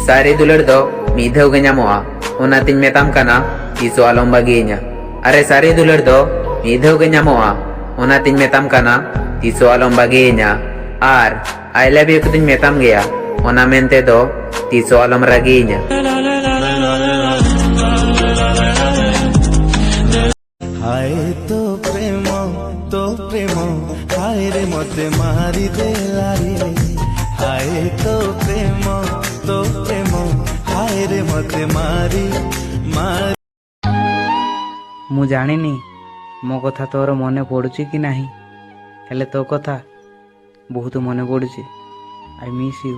Sari dular do midhau ge nyamoa onatin metam kana tiso alom baginya. Are sari dular do midhau ge nyamoa onatin metam kana tiso alom baginya. Ar I love you kutin metam gea ona mente do tiso alom raginya. हाय तो प्रेम हाय रे मते मारी देला रे हाय तो प्रेम हाय रे मते मारी ମୁଁ ଜାଣିନି ମୋ କଥା ତୋର ମନେ ପଡ଼ୁଛି କି ନାହିଁ, ହେଲେ ତୋ କଥା ବହୁତ ମନେ ପଡ଼ୁଛି। I miss you.